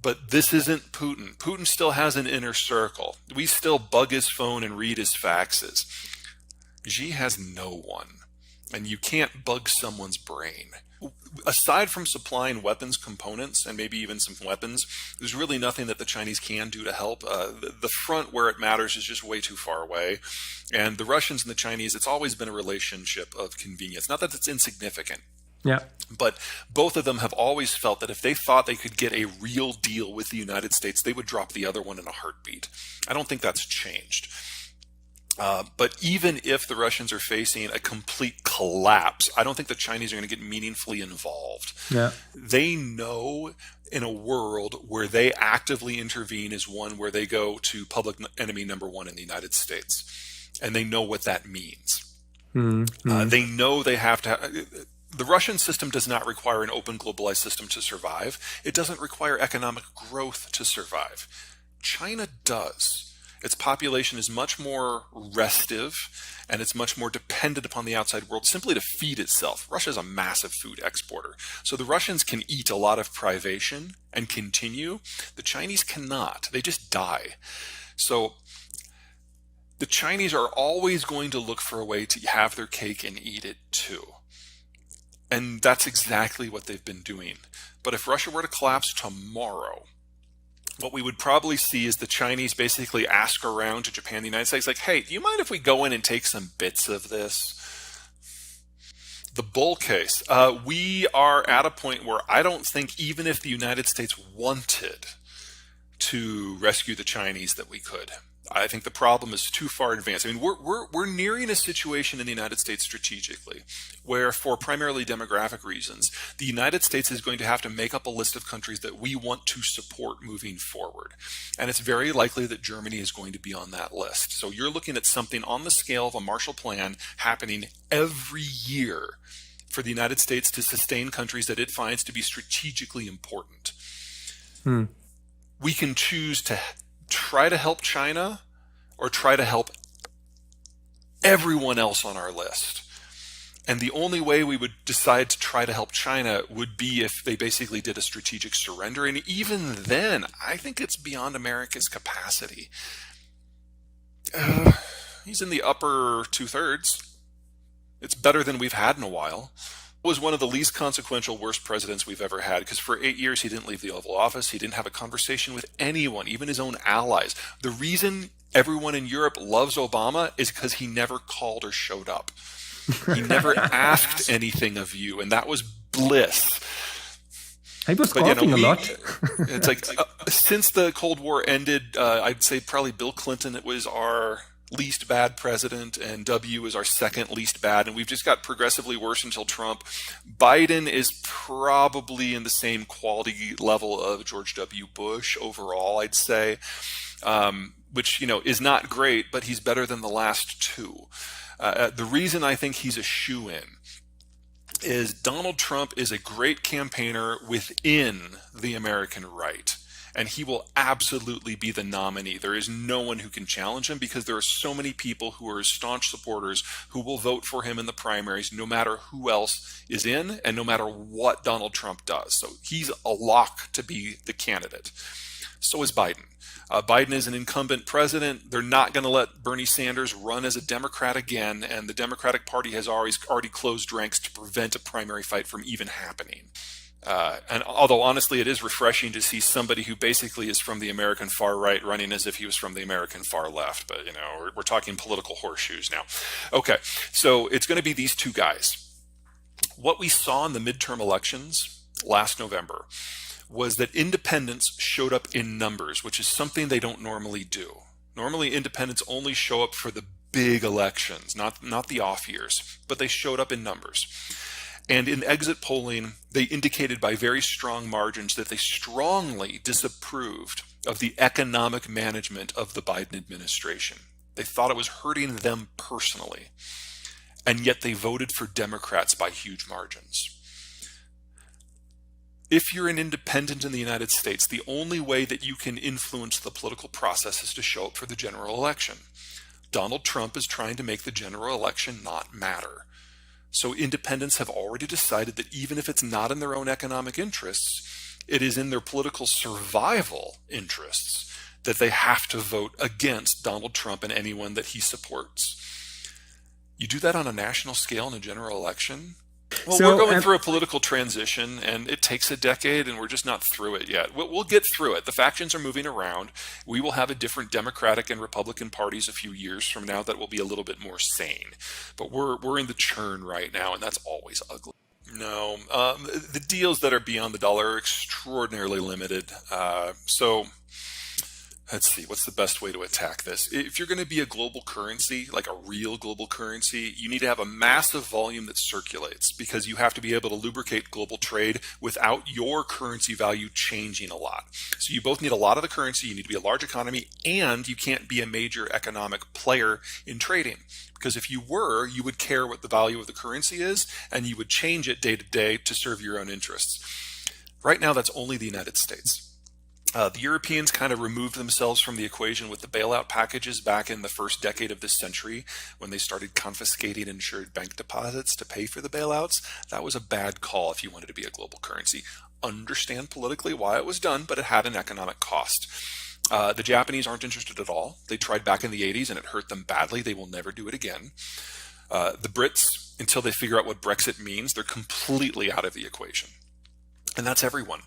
But this isn't Putin. Putin still has an inner circle. We still bug his phone and read his faxes. Xi has no one. And you can't bug someone's brain. Aside from supplying weapons components and maybe even some weapons, there's really nothing that the Chinese can do to help. The front where it matters is just way too far away. And the Russians and the Chinese, it's always been a relationship of convenience. Not that it's insignificant. Yeah. But both of them have always felt that if they thought they could get a real deal with the United States, they would drop the other one in a heartbeat. I don't think that's changed. But even if the Russians are facing a complete collapse, I don't think the Chinese are going to get meaningfully involved. Yeah. They know in a world where they actively intervene is one where they go to public enemy number one in the United States. And they know what that means. They know they have to... The Russian system does not require an open globalized system to survive. It doesn't require economic growth to survive. China does. Its population is much more restive, and it's much more dependent upon the outside world simply to feed itself. Russia is a massive food exporter. So the Russians can eat a lot of privation and continue. The Chinese cannot. They just die. So the Chinese are always going to look for a way to have their cake and eat it too. And that's exactly what they've been doing. But if Russia were to collapse tomorrow, what we would probably see is the Chinese basically ask around to Japan and the United States, like, hey, do you mind if we go in and take some bits of this? The bull case. We are at a point where I don't think even if the United States wanted to rescue the Chinese that we could. I think the problem is too far advanced. I mean, we're nearing a situation in the United States strategically where, for primarily demographic reasons, the United States is going to have to make up a list of countries that we want to support moving forward. And it's very likely that Germany is going to be on that list. So you're looking at something on the scale of a Marshall Plan happening every year for the United States to sustain countries that it finds to be strategically important. We can choose to try to help China or try to help everyone else on our list. And the only way we would decide to try to help China would be if they basically did a strategic surrender. And even then, I think it's beyond America's capacity. He's in the upper 2/3. It's better than we've had in a while. Was one of the least consequential, worst presidents we've ever had, because for 8 years he didn't leave the Oval Office. He didn't have a conversation with anyone, even his own allies. The reason everyone in Europe loves Obama is because he never called or showed up. He never asked anything of you, and that was bliss. He was coughing a lot. It's like since the Cold War ended, I'd say probably Bill Clinton was our least bad president, and W is our second least bad, and we've just got progressively worse until Trump. Biden is probably in the same quality level of George W. Bush overall, I'd say, which, you know, is not great, but he's better than the last two. The reason I think he's a shoo-in is Donald Trump is a great campaigner within the American right. And he will absolutely be the nominee. There is no one who can challenge him because there are so many people who are his staunch supporters who will vote for him in the primaries no matter who else is in and no matter what Donald Trump does. So he's a lock to be the candidate. So is Biden. Biden is an incumbent president. They're not going to let Bernie Sanders run as a Democrat again, and the Democratic Party has already closed ranks to prevent a primary fight from even happening. And although honestly it is refreshing to see somebody who basically is from the American far right running as if he was from the American far left, but you know, we're talking political horseshoes now. Okay, so it's going to be these two guys. What we saw in the midterm elections last November was that independents showed up in numbers, which is something they don't normally do. Normally independents only show up for the big elections, not the off years, but they showed up in numbers. And in exit polling, they indicated by very strong margins that they strongly disapproved of the economic management of the Biden administration. They thought it was hurting them personally. And yet they voted for Democrats by huge margins. If you're an independent in the United States, the only way that you can influence the political process is to show up for the general election. Donald Trump is trying to make the general election not matter. So independents have already decided that even if it's not in their own economic interests, It is in their political survival interests that they have to vote against Donald Trump and anyone that he supports. You do that on a national scale in a general election? Well, we're going through a political transition, and it takes a decade, and we're just not through it yet. We'll get through it. The factions are moving around. We will have a different Democratic and Republican parties a few years from now that will be a little bit more sane. But we're in the churn right now, and that's always ugly. No, the deals that are beyond the dollar are extraordinarily limited. So let's see, what's the best way to attack this? If you're going to be a global currency, like a real global currency, you need to have a massive volume that circulates, because you have to be able to lubricate global trade without your currency value changing a lot. So you both need a lot of the currency, you need to be a large economy, and you can't be a major economic player in trading. Because if you were, you would care what the value of the currency is, and you would change it day to day to serve your own interests. Right now, that's only the United States. The Europeans kind of removed themselves from the equation with the bailout packages back in the first decade of this century, when they started confiscating insured bank deposits to pay for the bailouts. That was a bad call if you wanted to be a global currency. Understand politically why it was done, but it had an economic cost. The Japanese aren't interested at all. They tried back in the 80s and it hurt them badly. They will never do it again. The Brits, until they figure out what Brexit means, they're completely out of the equation. And that's everyone.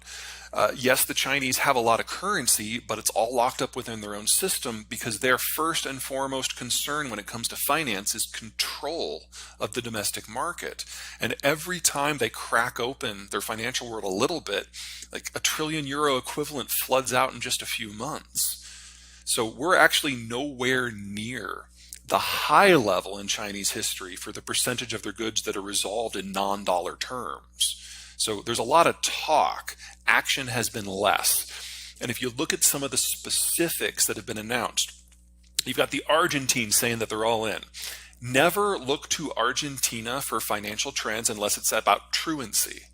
Yes, the Chinese have a lot of currency, but it's all locked up within their own system, because their first and foremost concern when it comes to finance is control of the domestic market. And every time they crack open their financial world a little bit, like €1 trillion equivalent floods out in just a few months. So we're actually nowhere near the high level in Chinese history for the percentage of their goods that are resolved in non-dollar terms. So there's a lot of talk. Action has been less. And if you look at some of the specifics that have been announced, you've got the Argentines saying that they're all in. Never look to Argentina for financial trends unless it's about truancy.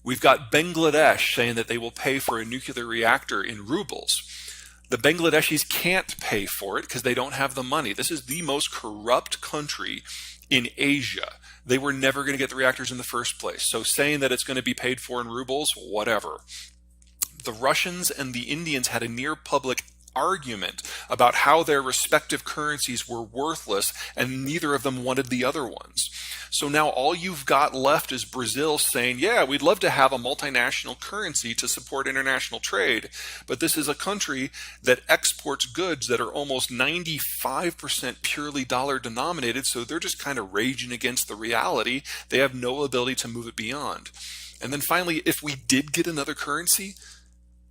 We've got Bangladesh saying that they will pay for a nuclear reactor in rubles. The Bangladeshis can't pay for it because they don't have the money. This is the most corrupt country in Asia. They were never going to get the reactors in the first place. So saying that it's going to be paid for in rubles, whatever. The Russians and the Indians had a near public argument about how their respective currencies were worthless, and neither of them wanted the other ones. So now all you've got left is Brazil saying, yeah, we'd love to have a multinational currency to support international trade, but this is a country that exports goods that are almost 95% purely dollar denominated, so they're just kind of raging against the reality. They have no ability to move it beyond. And then finally, if we did get another currency,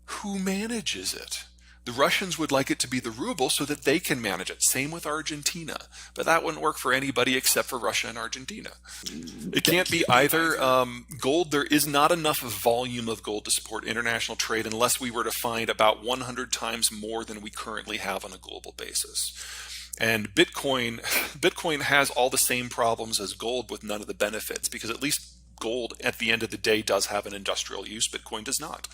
who manages it? The Russians would like it to be the ruble so that they can manage it. Same with Argentina. But that wouldn't work for anybody except for Russia and Argentina. It can't be either. Gold, there is not enough volume of gold to support international trade unless we were to find about 100 times more than we currently have on a global basis. And Bitcoin has all the same problems as gold with none of the benefits, because at least gold at the end of the day does have an industrial use. Bitcoin does not.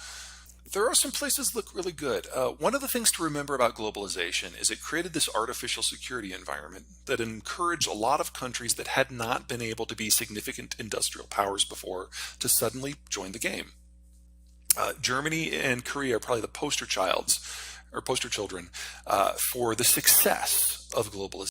There are some places that look really good. One of the things to remember about globalization is it created this artificial security environment that encouraged a lot of countries that had not been able to be significant industrial powers before to suddenly join the game. Germany and Korea are probably the poster children for the success of globalization.